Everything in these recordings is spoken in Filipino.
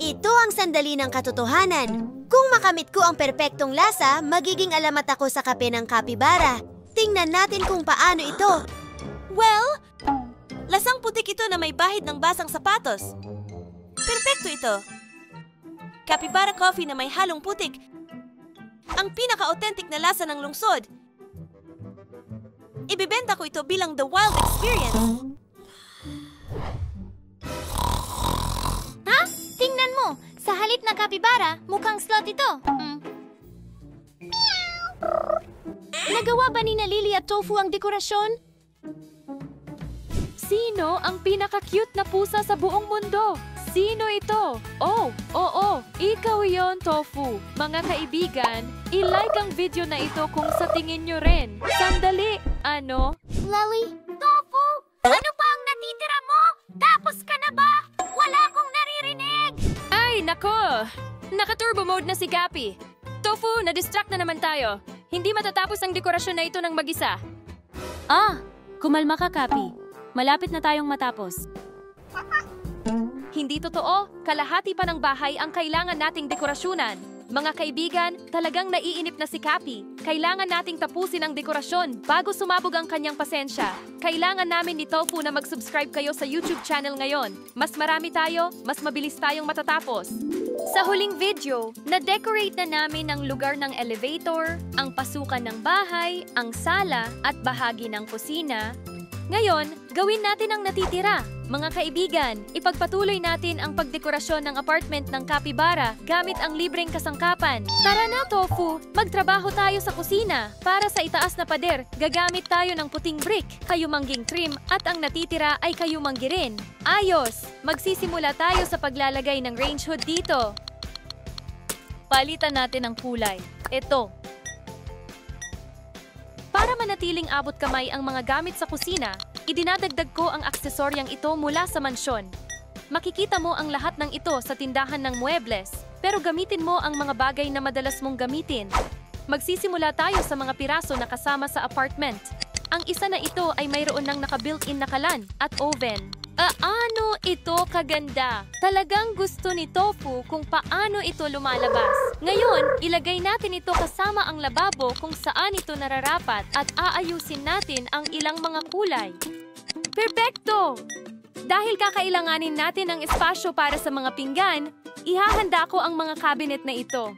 Ito ang sandali ng katotohanan. Kung makamit ko ang perpektong lasa, magiging alamat ako sa kape ng kapibara. Tingnan natin kung paano ito. Well, lasang putik ito na may bahid ng basang sapatos. Perpekto ito. Capybara coffee na may halong putik. Ang pinaka-authentic na lasa ng lungsod. Ibibenta ko ito bilang The Wild Experience. Ha? Tingnan mo! Sa halip na kapibara, mukhang slot ito. Nagawa ba ni Lily at Tofu ang dekorasyon? Sino ang pinaka-cute na pusa sa buong mundo? Sino ito? Oh, oo, ikaw yon, Tofu. Mga kaibigan, i-like ang video na ito kung sa tingin nyo rin. Sandali, ano? Lily? Tofu! Ano pa ang natitira mo? Tapos ka na ba? Wala akong naririnig! Ay, nako! Naka-turbo mode na si Cappy. Tofu, na-distract na naman tayo. Hindi matatapos ang dekorasyon na ito ng mag-isa. Kumalma ka, Cappy. Malapit na tayong matapos. Hindi totoo. Kalahati pa ng bahay ang kailangan nating dekorasyonan. Mga kaibigan, talagang naiinip na si Cappy. Kailangan nating tapusin ang dekorasyon bago sumabog ang kanyang pasensya. Kailangan namin ni Tofu na mag-subscribe kayo sa YouTube channel ngayon. Mas marami tayo, mas mabilis tayong matatapos. Sa huling video, na-decorate na namin ang lugar ng elevator, ang pasukan ng bahay, ang sala, at bahagi ng kusina. Ngayon, gawin natin ang natitira. Mga kaibigan, ipagpatuloy natin ang pagdekorasyon ng apartment ng Capybara gamit ang libreng kasangkapan. Tara na, Tofu! Magtrabaho tayo sa kusina. Para sa itaas na pader, gagamit tayo ng puting brick, kayumangging trim, at ang natitira ay kayumanggi rin. Ayos! Magsisimula tayo sa paglalagay ng range hood dito. Palitan natin ang kulay. Ito. Para manatiling abot kamay ang mga gamit sa kusina, idinadagdag ko ang aksesoryang ito mula sa mansyon. Makikita mo ang lahat ng ito sa tindahan ng muebles, pero gamitin mo ang mga bagay na madalas mong gamitin. Magsisimula tayo sa mga piraso na kasama sa apartment. Ang isa na ito ay mayroon ng naka-built-in na kalan at oven. Ano ito kaganda? Talagang gusto ni Tofu kung paano ito lumalabas. Ngayon, ilagay natin ito kasama ang lababo kung saan ito nararapat at aayusin natin ang ilang mga kulay. Perpekto! Dahil kakailanganin natin ng espasyo para sa mga pinggan, ihahanda ko ang mga cabinet na ito.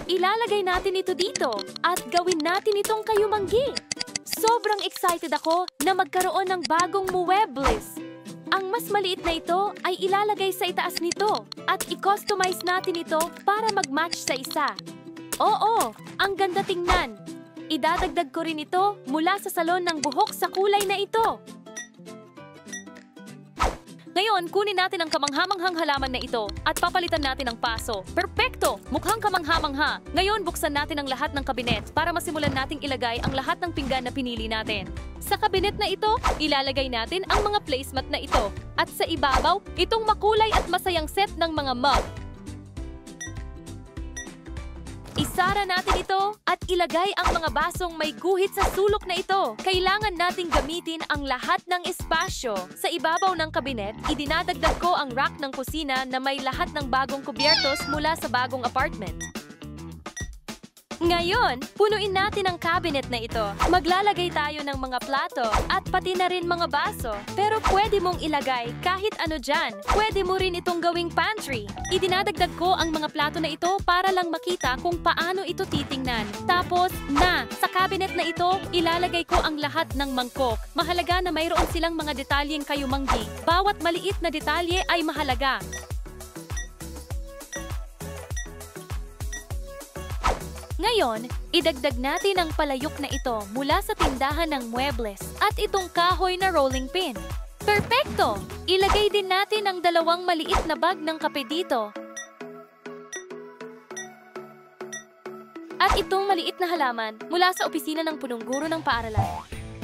Ilalagay natin ito dito at gawin natin itong kayumanggi. Sobrang excited ako na magkaroon ng bagong muebles. Ang mas maliit na ito ay ilalagay sa itaas nito at i-customize natin ito para mag-match sa isa. Oo, ang ganda tingnan. Idadagdag ko rin ito mula sa salon ng buhok sa kulay na ito. Ngayon, kunin natin ang kamanghamanghang halaman na ito at papalitan natin ang paso. Perpekto! Mukhang kamanghamangha. Ngayon, buksan natin ang lahat ng kabinet para masimulan nating ilagay ang lahat ng pinggan na pinili natin. Sa kabinet na ito, ilalagay natin ang mga placemat na ito. At sa ibabaw, itong makulay at masayang set ng mga mug. Isara natin ito at ilagay ang mga basong may guhit sa sulok na ito. Kailangan nating gamitin ang lahat ng espasyo. Sa ibabaw ng kabinet, idinadagdag ko ang rack ng kusina na may lahat ng bagong kubyertos mula sa bagong apartment. Ngayon, punuin natin ang cabinet na ito. Maglalagay tayo ng mga plato at pati na rin mga baso. Pero pwede mong ilagay kahit ano dyan. Pwede mo rin itong gawing pantry. Idinadagdag ko ang mga plato na ito para lang makita kung paano ito titingnan. Tapos, sa cabinet na ito, ilalagay ko ang lahat ng mangkok. Mahalaga na mayroon silang mga detalyeng kayumanggi. Bawat maliit na detalye ay mahalaga. Ngayon, idagdag natin ang palayok na ito mula sa tindahan ng muebles at itong kahoy na rolling pin. Perpekto! Ilagay din natin ang dalawang maliit na bag ng kape dito. At itong maliit na halaman mula sa opisina ng punong guro ng paaralan.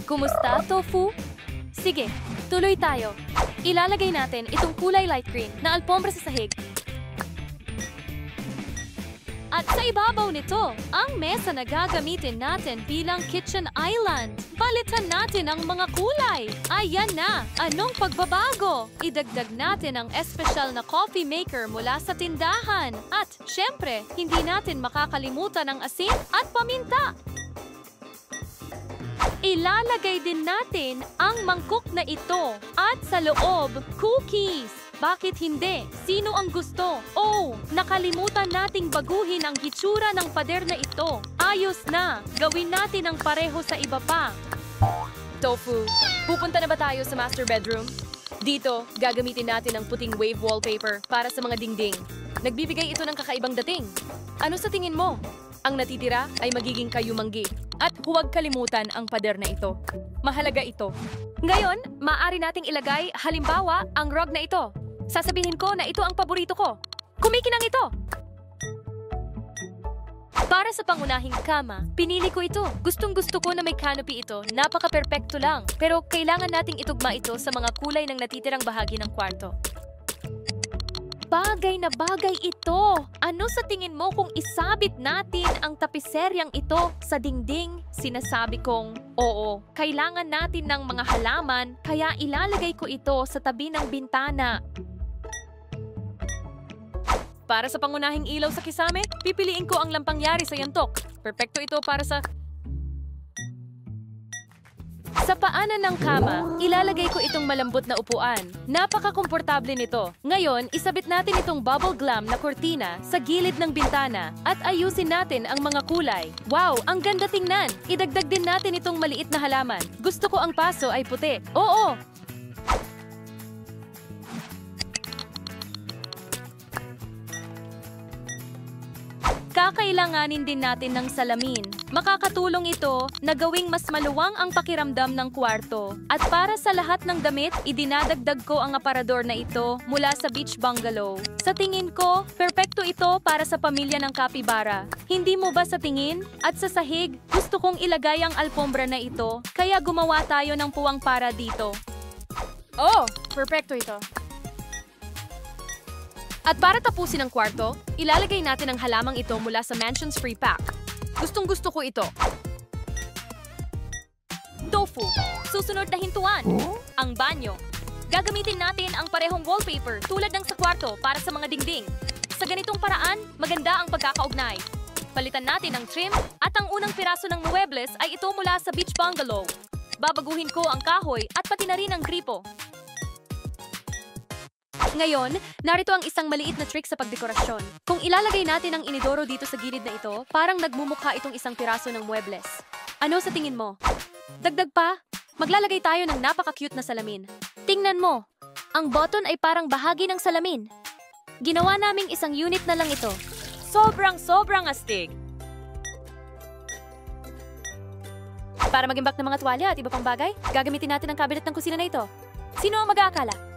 Kumusta, Tofu? Sige, tuloy tayo. Ilalagay natin itong kulay light green na alpombra sa sahig. At sa ibabaw nito, ang mesa na gagamitin natin bilang kitchen island. Palitan natin ang mga kulay. Ayan na! Anong pagbabago? Idagdag natin ang espesyal na coffee maker mula sa tindahan. At syempre, hindi natin makakalimutan ang asin at paminta. Ilalagay din natin ang mangkok na ito at sa loob, cookies. Bakit hindi? Sino ang gusto? Oh, nakalimutan nating baguhin ang hitsura ng pader na ito. Ayos na! Gawin natin ang pareho sa iba pa. Tofu, pupunta na ba tayo sa master bedroom? Dito, gagamitin natin ang puting wave wallpaper para sa mga dingding. Nagbibigay ito ng kakaibang dating. Ano sa tingin mo? Ang natitira ay magiging kayumanggi. At huwag kalimutan ang pader na ito. Mahalaga ito. Ngayon, maaari nating ilagay, halimbawa, ang rug na ito. Sasabihin ko na ito ang paborito ko. Kumikinang ito! Para sa pangunahing kama, pinili ko ito. Gustong-gusto ko na may canopy ito. Napaka-perpekto lang. Pero kailangan nating itugma ito sa mga kulay ng natitirang bahagi ng kwarto. Bagay na bagay ito! Ano sa tingin mo kung isabit natin ang tapiseryang ito sa dingding? Sinasabi kong, oo, kailangan natin ng mga halaman, kaya ilalagay ko ito sa tabi ng bintana. Para sa pangunahing ilaw sa kisame, pipiliin ko ang lampangyari sa yantok. Perpekto ito para sa... Sa paanan ng kama, ilalagay ko itong malambot na upuan. Napaka-komportable nito. Ngayon, isabit natin itong bubble glam na kortina sa gilid ng bintana at ayusin natin ang mga kulay. Wow, ang ganda tingnan! Idagdag din natin itong maliit na halaman. Gusto ko ang paso ay puti. Oo! Kakailanganin din natin ng salamin. Makakatulong ito na gawing mas maluwang ang pakiramdam ng kwarto. At para sa lahat ng damit, idinadagdag ko ang aparador na ito mula sa beach bungalow. Sa tingin ko, perpekto ito para sa pamilya ng kapibara. Hindi mo ba sa tingin? At sa sahig, gusto kong ilagay ang alpombra na ito, kaya gumawa tayo ng puwang para dito. Oh, perpekto ito. At para tapusin ang kwarto, ilalagay natin ang halamang ito mula sa Mansion's Free Pack. Gustong-gusto ko ito. Tofu. Susunod na hintuan. Ang banyo. Gagamitin natin ang parehong wallpaper tulad ng sa kwarto para sa mga dingding. Sa ganitong paraan, maganda ang pagkakaugnay. Palitan natin ang trim at ang unang piraso ng muebles ay ito mula sa beach bungalow. Babaguhin ko ang kahoy at pati na rin ang gripo. Ngayon, narito ang isang maliit na trick sa pagdekorasyon. Kung ilalagay natin ang inidoro dito sa gilid na ito, parang nagmumukha itong isang piraso ng muebles. Ano sa tingin mo? Dagdag pa, maglalagay tayo ng napaka-cute na salamin. Tingnan mo, ang button ay parang bahagi ng salamin. Ginawa naming isang unit na lang ito. Sobrang astig. Para mag-imbak ng mga tuwalya at iba pang bagay, gagamitin natin ang cabinet ng kusina na ito. Sino ang mag-aakala?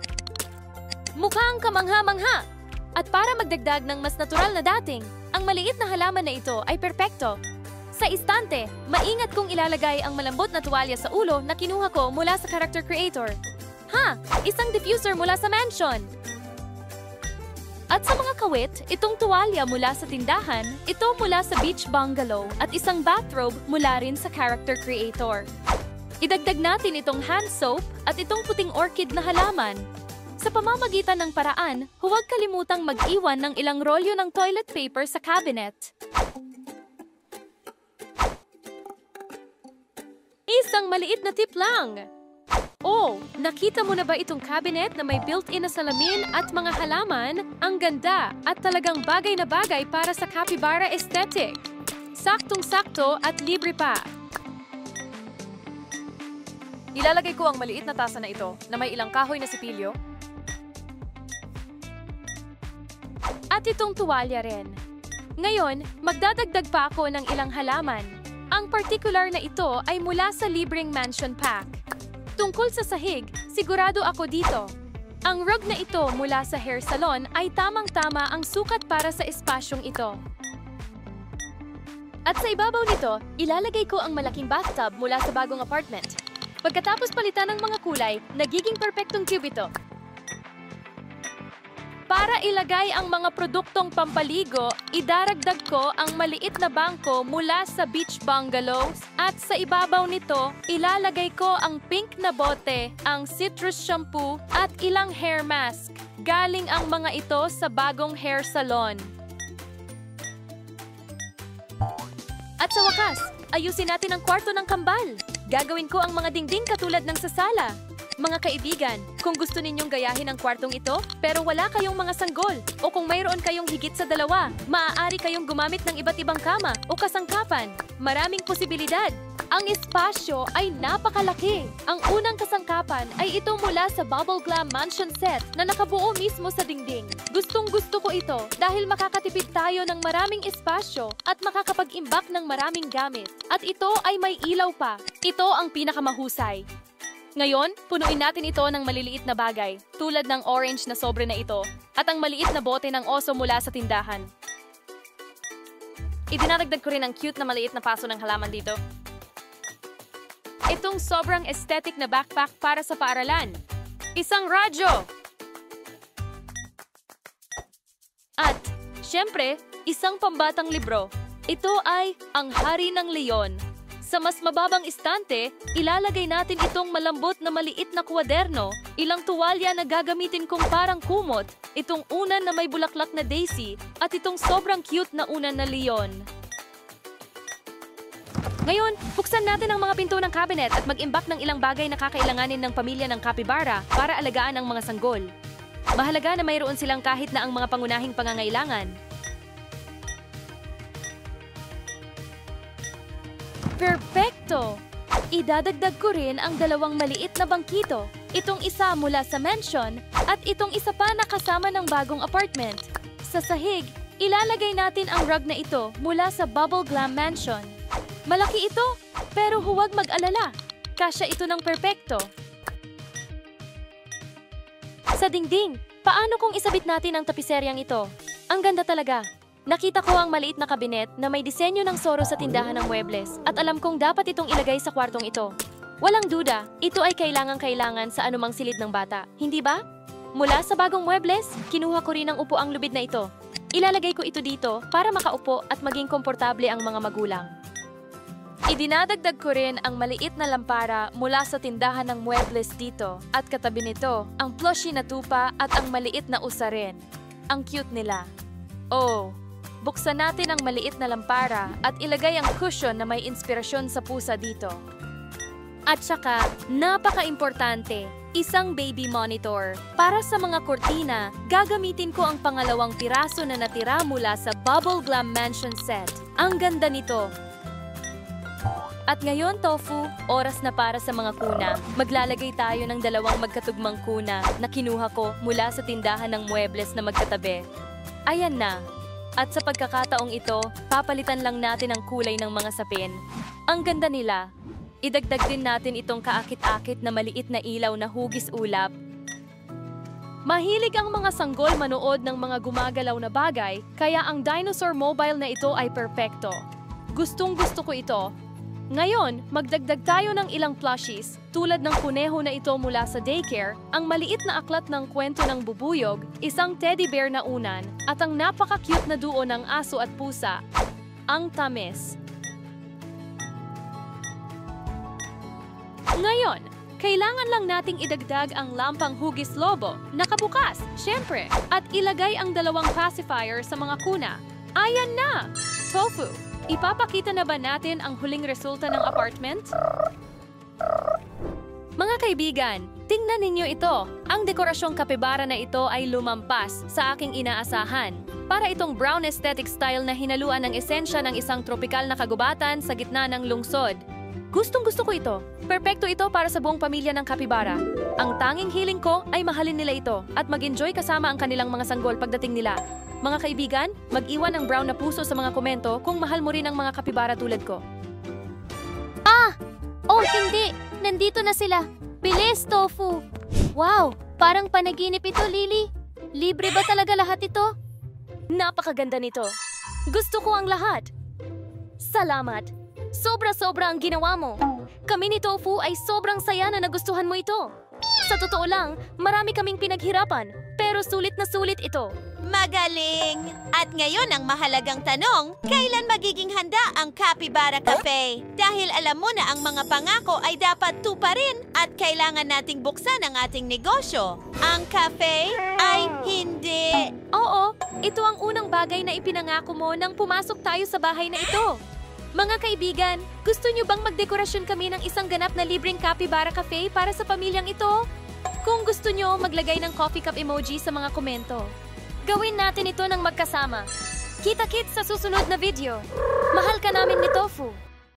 Mukhang kamangha-mangha! At para magdagdag ng mas natural na dating, ang maliit na halaman na ito ay perpekto. Sa istante, maingat kong ilalagay ang malambot na tuwalya sa ulo na kinuha ko mula sa character creator. Ha! Isang diffuser mula sa mansion! At sa mga kawit, itong tuwalya mula sa tindahan, ito mula sa beach bungalow at isang bathrobe mula rin sa character creator. Idagdag natin itong hand soap at itong puting orchid na halaman. Sa pamamagitan ng paraan, huwag kalimutang mag-iwan ng ilang rolyo ng toilet paper sa cabinet. Isang maliit na tip lang! Oh, nakita mo na ba itong cabinet na may built-in na salamin at mga halaman? Ang ganda at talagang bagay na bagay para sa capybara aesthetic. Saktong-sakto at libre pa. Ilalagay ko ang maliit na tasa na ito na may ilang kahoy na sipilyo. At itong tuwalya rin. Ngayon, magdadagdag pa ako ng ilang halaman. Ang particular na ito ay mula sa libreng mansion pack. Tungkol sa sahig, sigurado ako dito. Ang rug na ito mula sa hair salon ay tamang-tama ang sukat para sa espasyong ito. At sa ibabaw nito, ilalagay ko ang malaking bathtub mula sa bagong apartment. Pagkatapos palitan ng mga kulay, nagiging perpektong cube ito. Para ilagay ang mga produktong pampaligo, idaragdag ko ang maliit na bangko mula sa beach bungalows at sa ibabaw nito, ilalagay ko ang pink na bote, ang citrus shampoo at ilang hair mask. Galing ang mga ito sa bagong hair salon. At sa wakas, ayusin natin ang kwarto ng kambal. Gagawin ko ang mga dingding katulad ng sa sala. Mga kaibigan, kung gusto ninyong gayahin ang kwartong ito, pero wala kayong mga sanggol, o kung mayroon kayong higit sa 2, maaari kayong gumamit ng iba't ibang kama o kasangkapan. Maraming posibilidad. Ang espasyo ay napakalaki. Ang unang kasangkapan ay ito mula sa Bubble Glam Mansion Set na nakabuo mismo sa dingding. Gustong-gusto ko ito dahil makakatipid tayo ng maraming espasyo at makakapag-imbak ng maraming gamit. At ito ay may ilaw pa. Ito ang pinakamahusay. Ngayon, punuin natin ito ng maliliit na bagay, tulad ng orange na sobre na ito, at ang maliit na bote ng oso mula sa tindahan. Idinaragdag ko rin ang cute na maliit na paso ng halaman dito. Itong sobrang aesthetic na backpack para sa paaralan. Isang radyo! At, syempre, isang pambatang libro. Ito ay Ang Hari ng Leon. Sa mas mababang istante, ilalagay natin itong malambot na maliit na kwaderno, ilang tuwalya na gagamitin kong parang kumot, itong unan na may bulaklak na daisy, at itong sobrang cute na unan na leon. Ngayon, buksan natin ang mga pinto ng cabinet at mag-imbak ng ilang bagay na kakailanganin ng pamilya ng capybara para alagaan ang mga sanggol. Mahalaga na mayroon silang kahit na ang mga pangunahing pangangailangan. Perfecto! Idadagdag ko rin ang 2 maliit na bangkito. Itong isa mula sa mansion at itong isa pa na kasama ng bagong apartment. Sa sahig, ilalagay natin ang rug na ito mula sa Bubble Glam Mansion. Malaki ito, pero huwag mag-alala. Kasya ito ng perpekto. Sa dingding, paano kung isabit natin ang tapiseryang ito? Ang ganda talaga. Nakita ko ang maliit na kabinet na may disenyo ng Zorro sa tindahan ng muebles at alam kong dapat itong ilagay sa kwartong ito. Walang duda, ito ay kailangan sa anumang silid ng bata, hindi ba? Mula sa bagong muebles, kinuha ko rin ang upuang lubid na ito. Ilalagay ko ito dito para makaupo at maging komportable ang mga magulang. Idinadagdag ko rin ang maliit na lampara mula sa tindahan ng muebles dito at katabi nito ang plushie na tupa at ang maliit na usarin. Ang cute nila. Oh! Buksan natin ang maliit na lampara at ilagay ang cushion na may inspirasyon sa pusa dito. At saka, napaka-importante, isang baby monitor. Para sa mga kurtina, gagamitin ko ang pangalawang piraso na natira mula sa Bubble Glam Mansion Set. Ang ganda nito. At ngayon, Tofu, oras na para sa mga kuna. Maglalagay tayo ng 2 magkatugmang kuna na kinuha ko mula sa tindahan ng muebles na magkatabi. Ayan na. At sa pagkakataong ito, papalitan lang natin ang kulay ng mga sapin. Ang ganda nila. Idagdag din natin itong kaakit-akit na maliit na ilaw na hugis ulap. Mahilig ang mga sanggol manood ng mga gumagalaw na bagay, kaya ang dinosaur mobile na ito ay perpekto. Gustong-gusto ko ito. Ngayon, magdagdag tayo ng ilang plushies, tulad ng kuneho na ito mula sa daycare, ang maliit na aklat ng kwento ng bubuyog, isang teddy bear na unan, at ang napaka-cute na duo ng aso at pusa, ang tamis. Ngayon, kailangan lang nating idagdag ang lampang hugis lobo, nakabukas, syempre, at ilagay ang 2 pacifier sa mga kuna. Ayan na! Tofu! Ipapakita na ba natin ang huling resulta ng apartment? Mga kaibigan, tingnan ninyo ito. Ang dekorasyong kapibara na ito ay lumampas sa aking inaasahan. Para itong brown aesthetic style na hinaluan ng esensya ng isang tropikal na kagubatan sa gitna ng lungsod. Gustong-gusto ko ito. Perpekto ito para sa buong pamilya ng kapibara. Ang tanging hiling ko ay mahalin nila ito at mag-enjoy kasama ang kanilang mga sanggol pagdating nila. Mga kaibigan, mag-iwan ng brown na puso sa mga komento kung mahal mo rin ang mga kapibara tulad ko. Oh, hindi! Nandito na sila! Bilis, Tofu! Wow! Parang panaginip ito, Lily! Libre ba talaga lahat ito? Napakaganda nito. Gusto ko ang lahat. Salamat. Sobra-sobra ang ginawa mo. Kami ni Tofu ay sobrang saya na nagustuhan mo ito. Sa totoo lang, marami kaming pinaghirapan. Pero pero sulit na sulit ito. Magaling! At ngayon ang mahalagang tanong, kailan magiging handa ang Capybara Cafe? Dahil alam mo na ang mga pangako ay dapat tuparin at kailangan nating buksan ang ating negosyo. Ang cafe ay hindi. Oo, ito ang unang bagay na ipinangako mo nang pumasok tayo sa bahay na ito. Mga kaibigan, gusto niyo bang magdekorasyon kami ng isang ganap na libreng Capybara Cafe para sa pamilyang ito? Kung gusto niyo, maglagay ng coffee cup emoji sa mga komento. Gawin natin ito ng magkasama. Kita-kits sa susunod na video. Mahal ka namin ni Tofu.